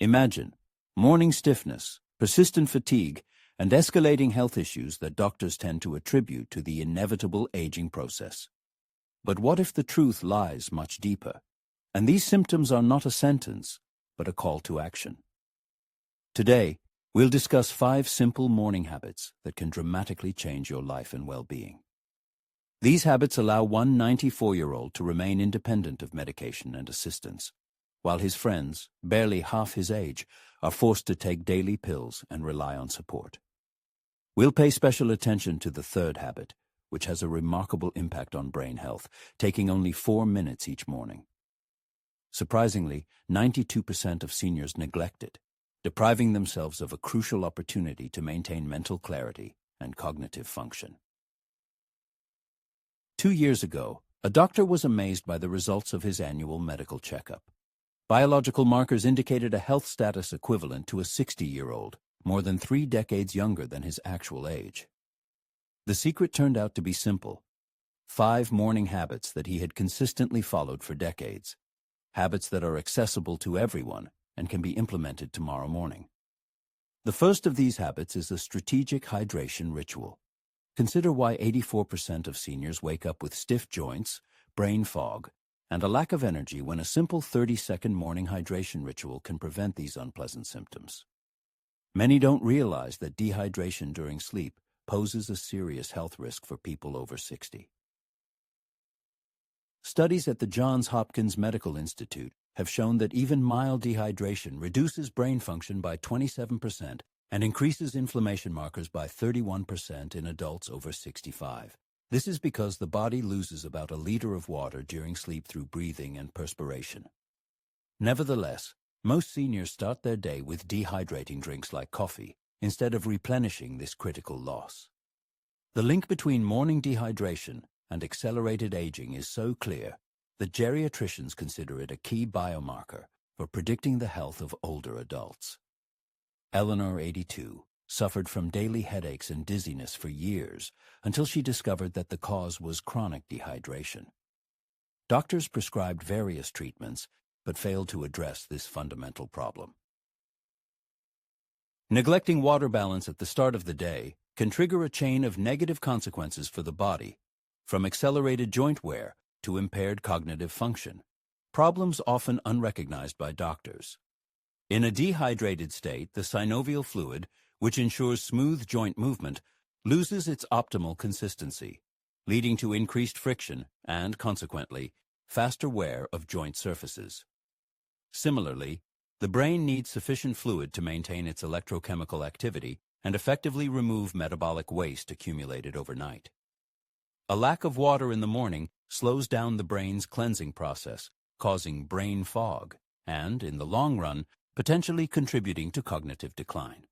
Imagine morning stiffness, persistent fatigue, and escalating health issues that doctors tend to attribute to the inevitable aging process. But what if the truth lies much deeper, and these symptoms are not a sentence, but a call to action? Today, we'll discuss 5 simple morning habits that can dramatically change your life and well-being. These habits allow one 94-year-old to remain independent of medication and assistance, while his friends, barely half his age, are forced to take daily pills and rely on support. We'll pay special attention to the third habit, which has a remarkable impact on brain health, taking only 4 minutes each morning. Surprisingly, 92% of seniors neglect it, depriving themselves of a crucial opportunity to maintain mental clarity and cognitive function. 2 years ago, a doctor was amazed by the results of his annual medical checkup. Biological markers indicated a health status equivalent to a 60-year-old, more than 3 decades younger than his actual age. The secret turned out to be simple: 5 morning habits that he had consistently followed for decades, habits that are accessible to everyone and can be implemented tomorrow morning. The first of these habits is a strategic hydration ritual. Consider why 84% of seniors wake up with stiff joints, brain fog, and a lack of energy when a simple 30-second morning hydration ritual can prevent these unpleasant symptoms. Many don't realize that dehydration during sleep poses a serious health risk for people over 60. Studies at the Johns Hopkins Medical Institute have shown that even mild dehydration reduces brain function by 27% and increases inflammation markers by 31% in adults over 65. This is because the body loses about a liter of water during sleep through breathing and perspiration. Nevertheless, most seniors start their day with dehydrating drinks like coffee instead of replenishing this critical loss. The link between morning dehydration and accelerated aging is so clear that geriatricians consider it a key biomarker for predicting the health of older adults. Eleanor, 82, suffered from daily headaches and dizziness for years until she discovered that the cause was chronic dehydration. Doctors prescribed various treatments but failed to address this fundamental problem. Neglecting water balance at the start of the day can trigger a chain of negative consequences for the body, from accelerated joint wear to impaired cognitive function, problems often unrecognized by doctors. In a dehydrated state, the synovial fluid, which ensures smooth joint movement, loses its optimal consistency, leading to increased friction and, consequently, faster wear of joint surfaces. Similarly, the brain needs sufficient fluid to maintain its electrochemical activity and effectively remove metabolic waste accumulated overnight. A lack of water in the morning slows down the brain's cleansing process, causing brain fog and, in the long run, potentially contributing to cognitive decline.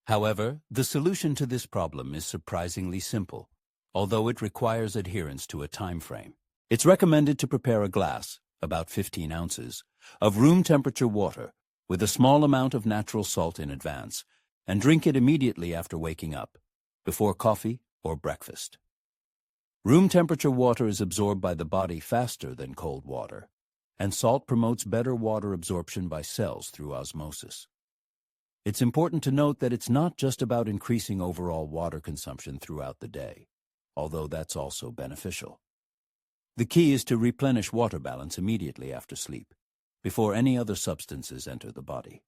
However, the solution to this problem is surprisingly simple, although it requires adherence to a time frame. It's recommended to prepare a glass, about 15 ounces, of room-temperature water with a small amount of natural salt in advance, and drink it immediately after waking up, before coffee or breakfast. Room-temperature water is absorbed by the body faster than cold water, and salt promotes better water absorption by cells through osmosis. It's important to note that it's not just about increasing overall water consumption throughout the day, although that's also beneficial. The key is to replenish water balance immediately after sleep, before any other substances enter the body.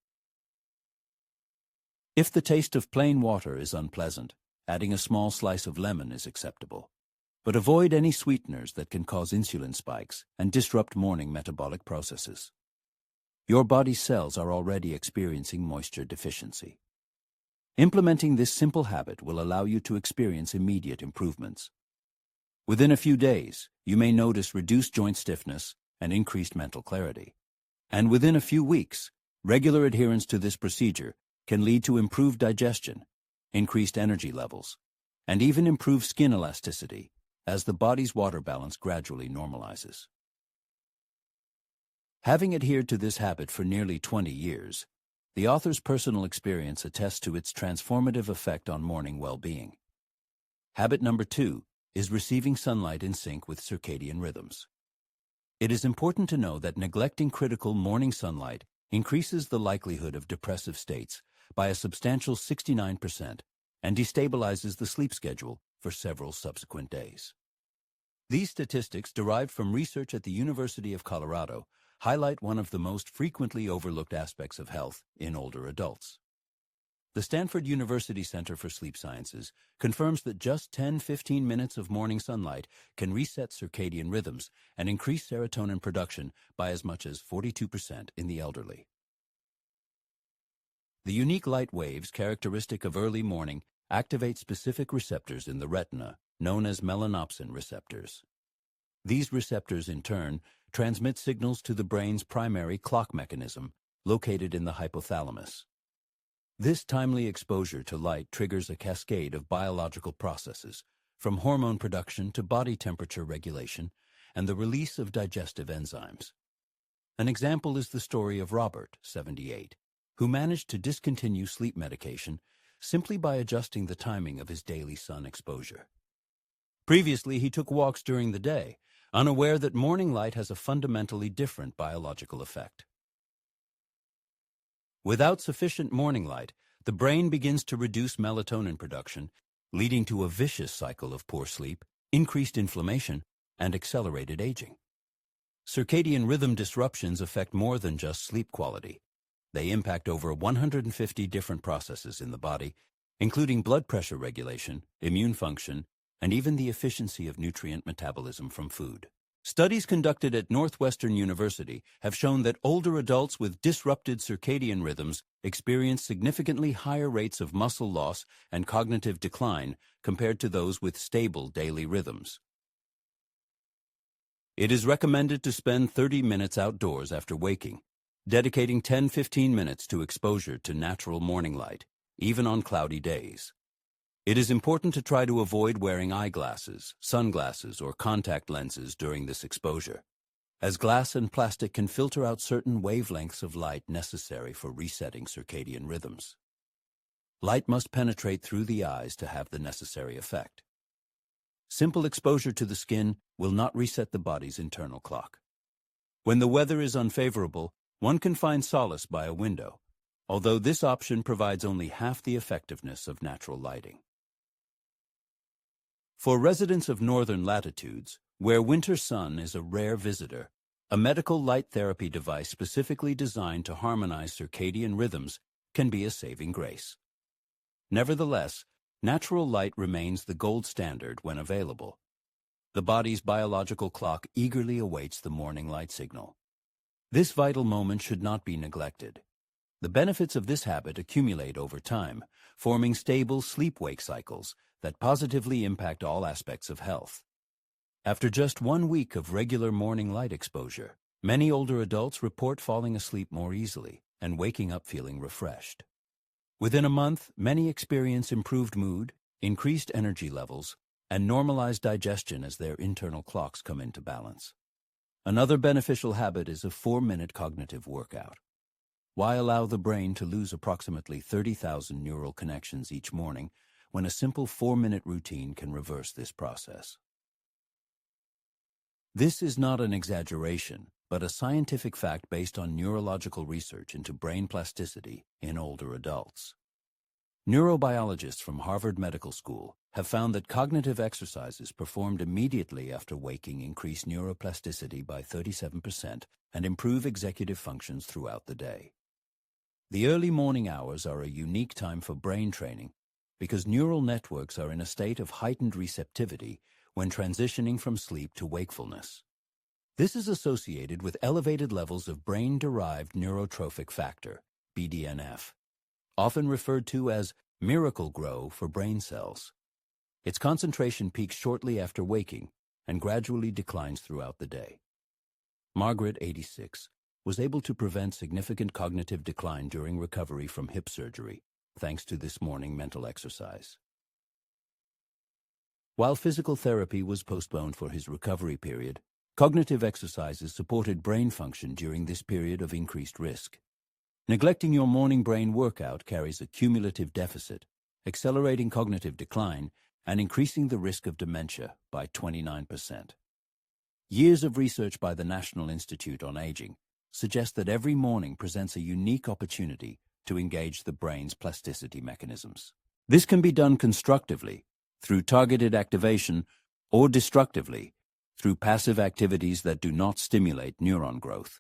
If the taste of plain water is unpleasant, adding a small slice of lemon is acceptable, but avoid any sweeteners that can cause insulin spikes and disrupt morning metabolic processes. Your body's cells are already experiencing moisture deficiency. Implementing this simple habit will allow you to experience immediate improvements. Within a few days, you may notice reduced joint stiffness and increased mental clarity. And within a few weeks, regular adherence to this procedure can lead to improved digestion, increased energy levels, and even improved skin elasticity as the body's water balance gradually normalizes. Having adhered to this habit for nearly 20 years, the author's personal experience attests to its transformative effect on morning well-being. Habit number 2 is receiving sunlight in sync with circadian rhythms. It is important to know that neglecting critical morning sunlight increases the likelihood of depressive states by a substantial 69% and destabilizes the sleep schedule for several subsequent days. These statistics, derived from research at the University of Colorado, highlight one of the most frequently overlooked aspects of health in older adults. The Stanford University Center for Sleep Sciences confirms that just 10-15 minutes of morning sunlight can reset circadian rhythms and increase serotonin production by as much as 42% in the elderly. The unique light waves characteristic of early morning activate specific receptors in the retina, known as melanopsin receptors. These receptors, in turn, transmit signals to the brain's primary clock mechanism, located in the hypothalamus. This timely exposure to light triggers a cascade of biological processes, from hormone production to body temperature regulation and the release of digestive enzymes. An example is the story of Robert, 78, who managed to discontinue sleep medication simply by adjusting the timing of his daily sun exposure. Previously, he took walks during the day, unaware that morning light has a fundamentally different biological effect. Without sufficient morning light, the brain begins to reduce melatonin production, leading to a vicious cycle of poor sleep, increased inflammation, and accelerated aging. Circadian rhythm disruptions affect more than just sleep quality. They impact over 150 different processes in the body, including blood pressure regulation, immune function, and even the efficiency of nutrient metabolism from food. Studies conducted at Northwestern University have shown that older adults with disrupted circadian rhythms experience significantly higher rates of muscle loss and cognitive decline compared to those with stable daily rhythms. It is recommended to spend 30 minutes outdoors after waking, dedicating 10-15 minutes to exposure to natural morning light, even on cloudy days. It is important to try to avoid wearing eyeglasses, sunglasses, or contact lenses during this exposure, as glass and plastic can filter out certain wavelengths of light necessary for resetting circadian rhythms. Light must penetrate through the eyes to have the necessary effect. Simple exposure to the skin will not reset the body's internal clock. When the weather is unfavorable, one can find solace by a window, although this option provides only half the effectiveness of natural lighting. For residents of northern latitudes, where winter sun is a rare visitor, a medical light therapy device specifically designed to harmonize circadian rhythms can be a saving grace. Nevertheless, natural light remains the gold standard when available. The body's biological clock eagerly awaits the morning light signal. This vital moment should not be neglected. The benefits of this habit accumulate over time, forming stable sleep-wake cycles that positively impact all aspects of health. After just 1 week of regular morning light exposure, many older adults report falling asleep more easily and waking up feeling refreshed. Within a month, many experience improved mood, increased energy levels, and normalized digestion as their internal clocks come into balance. Another beneficial habit is a 4-minute cognitive workout. Why allow the brain to lose approximately 30,000 neural connections each morning when a simple 4-minute routine can reverse this process? This is not an exaggeration, but a scientific fact based on neurological research into brain plasticity in older adults. Neurobiologists from Harvard Medical School have found that cognitive exercises performed immediately after waking increase neuroplasticity by 37% and improve executive functions throughout the day. The early morning hours are a unique time for brain training because neural networks are in a state of heightened receptivity when transitioning from sleep to wakefulness. This is associated with elevated levels of brain-derived neurotrophic factor, BDNF, often referred to as miracle grow for brain cells. Its concentration peaks shortly after waking and gradually declines throughout the day. Margaret, 86, was able to prevent significant cognitive decline during recovery from hip surgery, thanks to this morning mental exercise. While physical therapy was postponed for his recovery period, cognitive exercises supported brain function during this period of increased risk. Neglecting your morning brain workout carries a cumulative deficit, accelerating cognitive decline and increasing the risk of dementia by 29%. Years of research by the National Institute on Aging suggest that every morning presents a unique opportunity to engage the brain's plasticity mechanisms. This can be done constructively, through targeted activation, or destructively, through passive activities that do not stimulate neuron growth.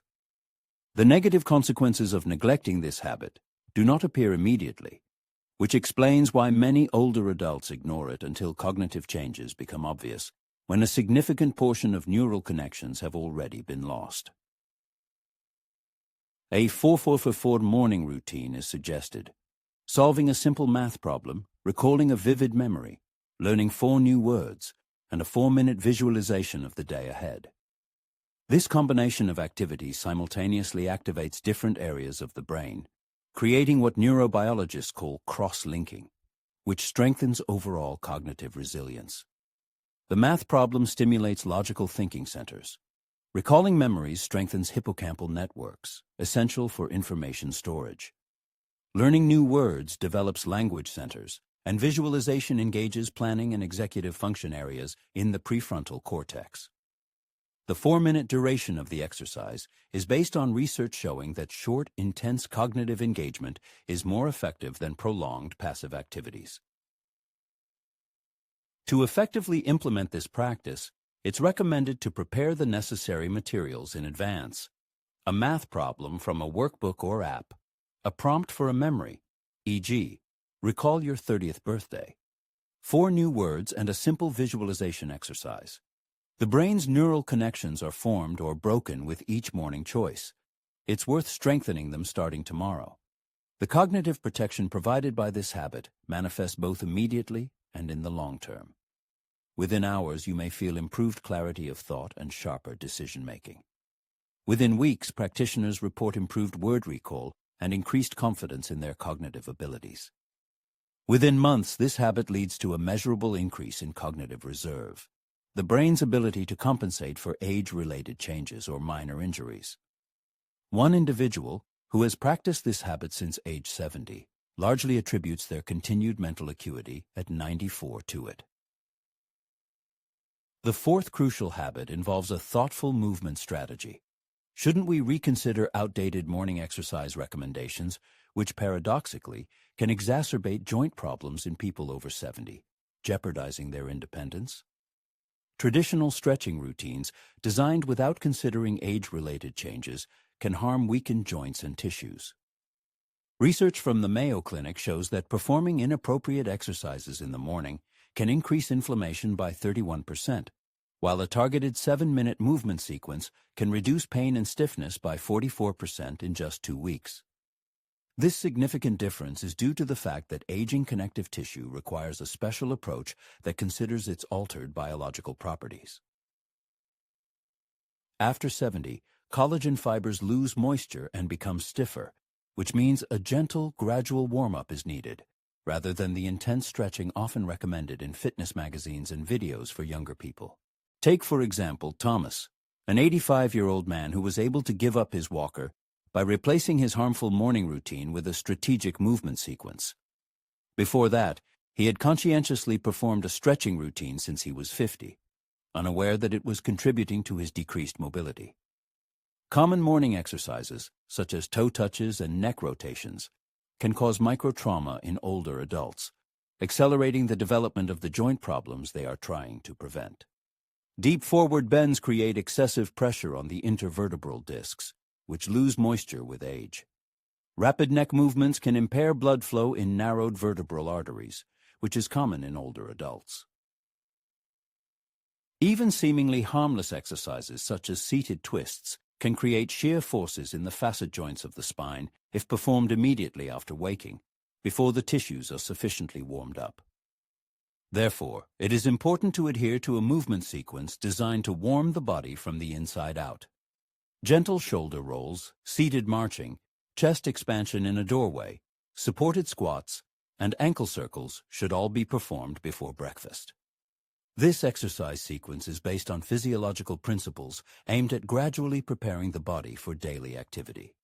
The negative consequences of neglecting this habit do not appear immediately, which explains why many older adults ignore it until cognitive changes become obvious, when a significant portion of neural connections have already been lost. A 4-4-4 morning routine is suggested. Solving a simple math problem, recalling a vivid memory, learning 4 new words, and a 4-minute visualization of the day ahead. This combination of activities simultaneously activates different areas of the brain, creating what neurobiologists call cross-linking, which strengthens overall cognitive resilience. The math problem stimulates logical thinking centers. Recalling memories strengthens hippocampal networks, essential for information storage. Learning new words develops language centers, and visualization engages planning and executive function areas in the prefrontal cortex. The 4-minute duration of the exercise is based on research showing that short, intense cognitive engagement is more effective than prolonged passive activities. To effectively implement this practice, it's recommended to prepare the necessary materials in advance. A math problem from a workbook or app, a prompt for a memory, e.g., recall your 30th birthday, 4 new words, and a simple visualization exercise. The brain's neural connections are formed or broken with each morning choice. It's worth strengthening them starting tomorrow. The cognitive protection provided by this habit manifests both immediately and in the long term. Within hours, you may feel improved clarity of thought and sharper decision-making. Within weeks, practitioners report improved word recall and increased confidence in their cognitive abilities. Within months, this habit leads to a measurable increase in cognitive reserve, the brain's ability to compensate for age-related changes or minor injuries. One individual, who has practiced this habit since age 70, largely attributes their continued mental acuity at 94 to it. The 4th crucial habit involves a thoughtful movement strategy. Shouldn't we reconsider outdated morning exercise recommendations, which paradoxically can exacerbate joint problems in people over 70, jeopardizing their independence? Traditional stretching routines, designed without considering age-related changes, can harm weakened joints and tissues. Research from the Mayo Clinic shows that performing inappropriate exercises in the morning can increase inflammation by 31%, while a targeted 7-minute movement sequence can reduce pain and stiffness by 44% in just 2 weeks. This significant difference is due to the fact that aging connective tissue requires a special approach that considers its altered biological properties. After 70, collagen fibers lose moisture and become stiffer, which means a gentle, gradual warm-up is needed, rather than the intense stretching often recommended in fitness magazines and videos for younger people. Take, for example, Thomas, an 85-year-old man who was able to give up his walker by replacing his harmful morning routine with a strategic movement sequence. Before that, he had conscientiously performed a stretching routine since he was 50, unaware that it was contributing to his decreased mobility. Common morning exercises, such as toe touches and neck rotations, can cause microtrauma in older adults, accelerating the development of the joint problems they are trying to prevent. Deep forward bends create excessive pressure on the intervertebral discs, which lose moisture with age. Rapid neck movements can impair blood flow in narrowed vertebral arteries, which is common in older adults. Even seemingly harmless exercises such as seated twists can create shear forces in the facet joints of the spine if performed immediately after waking, before the tissues are sufficiently warmed up. Therefore, it is important to adhere to a movement sequence designed to warm the body from the inside out. Gentle shoulder rolls, seated marching, chest expansion in a doorway, supported squats, and ankle circles should all be performed before breakfast. This exercise sequence is based on physiological principles aimed at gradually preparing the body for daily activity.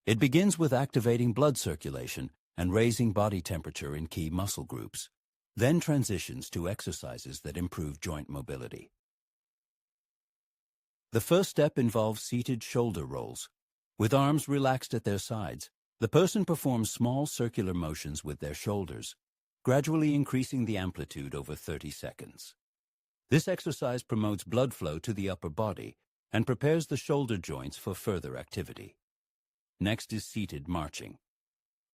It begins with activating blood circulation and raising body temperature in key muscle groups, then transitions to exercises that improve joint mobility. The first step involves seated shoulder rolls. With arms relaxed at their sides, the person performs small circular motions with their shoulders, gradually increasing the amplitude over 30 seconds. This exercise promotes blood flow to the upper body and prepares the shoulder joints for further activity. Next is seated marching.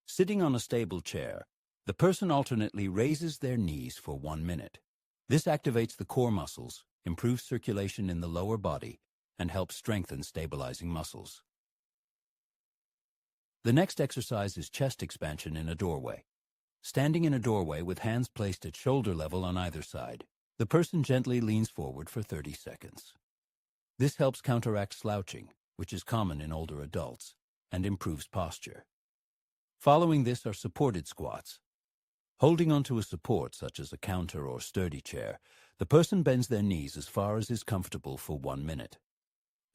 Sitting on a stable chair, the person alternately raises their knees for 1 minute. This activates the core muscles, improves circulation in the lower body, and helps strengthen stabilizing muscles. The next exercise is chest expansion in a doorway. Standing in a doorway with hands placed at shoulder level on either side, the person gently leans forward for 30 seconds. This helps counteract slouching, which is common in older adults, and improves posture. Following this are supported squats. Holding onto a support such as a counter or sturdy chair, the person bends their knees as far as is comfortable for 1 minute.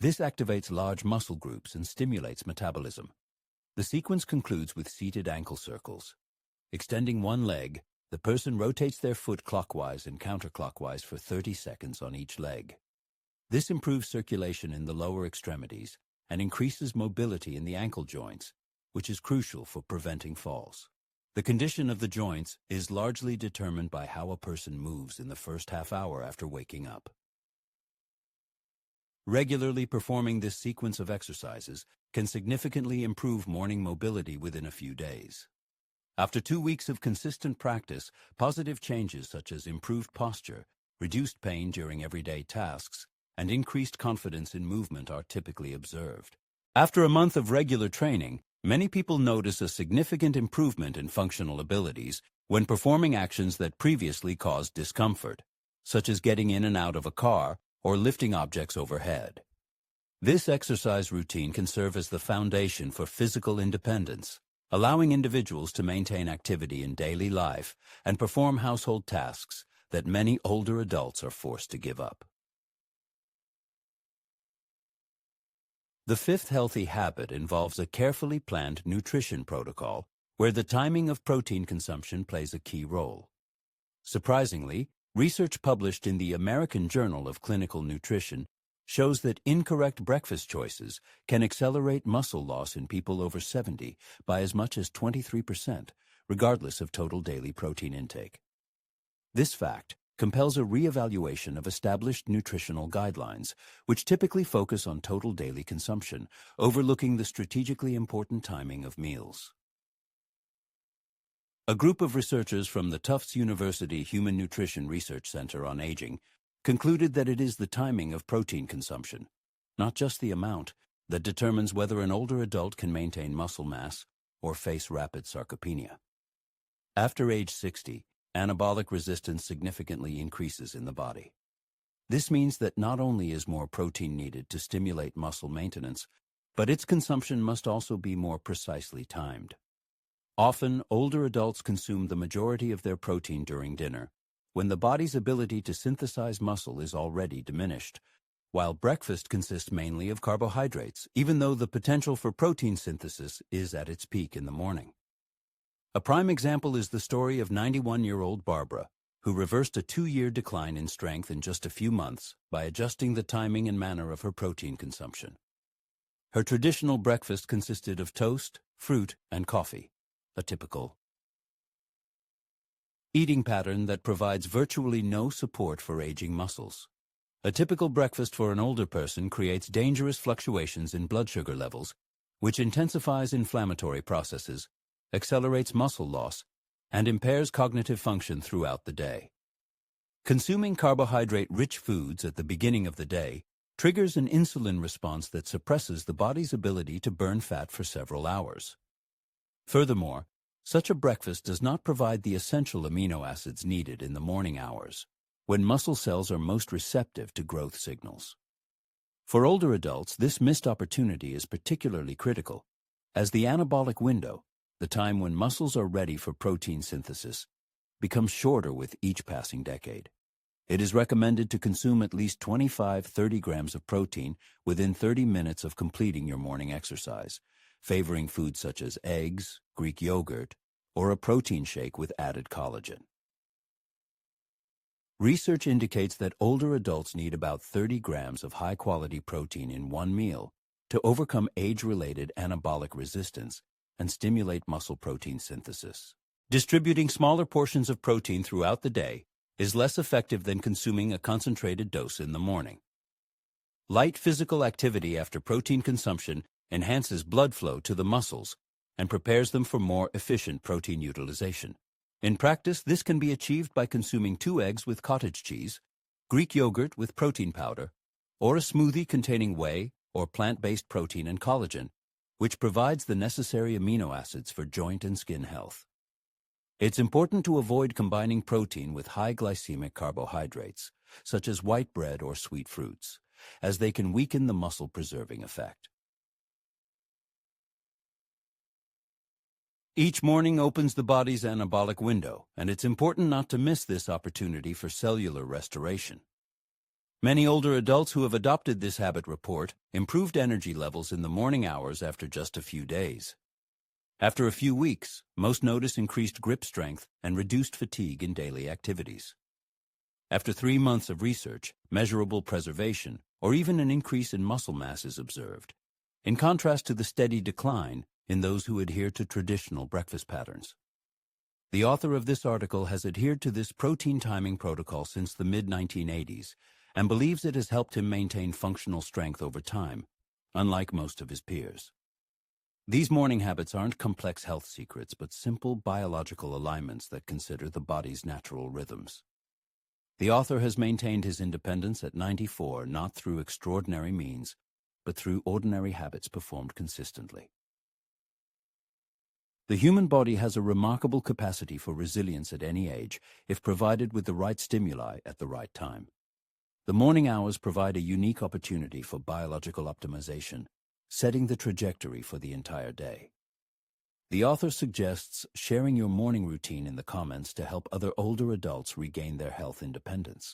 This activates large muscle groups and stimulates metabolism. The sequence concludes with seated ankle circles. Extending one leg, the person rotates their foot clockwise and counterclockwise for 30 seconds on each leg. This improves circulation in the lower extremities and increases mobility in the ankle joints, which is crucial for preventing falls. The condition of the joints is largely determined by how a person moves in the first half hour after waking up. Regularly performing this sequence of exercises can significantly improve morning mobility within a few days. After 2 weeks of consistent practice, positive changes such as improved posture, reduced pain during everyday tasks, and increased confidence in movement are typically observed. After a month of regular training, many people notice a significant improvement in functional abilities when performing actions that previously caused discomfort, such as getting in and out of a car or lifting objects overhead. This exercise routine can serve as the foundation for physical independence, allowing individuals to maintain activity in daily life and perform household tasks that many older adults are forced to give up. The fifth healthy habit involves a carefully planned nutrition protocol where the timing of protein consumption plays a key role. Surprisingly, research published in the American Journal of Clinical Nutrition shows that incorrect breakfast choices can accelerate muscle loss in people over 70 by as much as 23%, regardless of total daily protein intake. This fact compels a reevaluation of established nutritional guidelines, which typically focus on total daily consumption, overlooking the strategically important timing of meals. A group of researchers from the Tufts University Human Nutrition Research Center on Aging concluded that it is the timing of protein consumption, not just the amount, that determines whether an older adult can maintain muscle mass or face rapid sarcopenia. After age 60, anabolic resistance significantly increases in the body. This means that not only is more protein needed to stimulate muscle maintenance, but its consumption must also be more precisely timed. Often, older adults consume the majority of their protein during dinner, when the body's ability to synthesize muscle is already diminished, while breakfast consists mainly of carbohydrates, even though the potential for protein synthesis is at its peak in the morning. A prime example is the story of 91-year-old Barbara, who reversed a 2-year decline in strength in just a few months by adjusting the timing and manner of her protein consumption. Her traditional breakfast consisted of toast, fruit, and coffee, a typical eating pattern that provides virtually no support for aging muscles. A typical breakfast for an older person creates dangerous fluctuations in blood sugar levels, which intensifies inflammatory processes, accelerates muscle loss, and impairs cognitive function throughout the day. Consuming carbohydrate-rich foods at the beginning of the day triggers an insulin response that suppresses the body's ability to burn fat for several hours. Furthermore, such a breakfast does not provide the essential amino acids needed in the morning hours, when muscle cells are most receptive to growth signals. For older adults, this missed opportunity is particularly critical, as the anabolic window, the time when muscles are ready for protein synthesis, becomes shorter with each passing decade. It is recommended to consume at least 25-30 grams of protein within 30 minutes of completing your morning exercise, favoring foods such as eggs, Greek yogurt, or a protein shake with added collagen. Research indicates that older adults need about 30 grams of high-quality protein in one meal to overcome age-related anabolic resistance and stimulate muscle protein synthesis. Distributing smaller portions of protein throughout the day is less effective than consuming a concentrated dose in the morning. Light physical activity after protein consumption enhances blood flow to the muscles and prepares them for more efficient protein utilization. In practice, this can be achieved by consuming 2 eggs with cottage cheese, Greek yogurt with protein powder, or a smoothie containing whey or plant-based protein and collagen, which provides the necessary amino acids for joint and skin health. It's important to avoid combining protein with high glycemic carbohydrates, such as white bread or sweet fruits, as they can weaken the muscle-preserving effect. Each morning opens the body's anabolic window, and it's important not to miss this opportunity for cellular restoration. Many older adults who have adopted this habit report improved energy levels in the morning hours after just a few days. After a few weeks, most notice increased grip strength and reduced fatigue in daily activities. After 3 months of research, measurable preservation, or even an increase in muscle mass is observed, in contrast to the steady decline in those who adhere to traditional breakfast patterns. The author of this article has adhered to this protein timing protocol since the mid-1980s and believes it has helped him maintain functional strength over time, unlike most of his peers. These morning habits aren't complex health secrets, but simple biological alignments that consider the body's natural rhythms. The author has maintained his independence at 94 not through extraordinary means, but through ordinary habits performed consistently. The human body has a remarkable capacity for resilience at any age if provided with the right stimuli at the right time. The morning hours provide a unique opportunity for biological optimization, setting the trajectory for the entire day. The author suggests sharing your morning routine in the comments to help other older adults regain their health independence.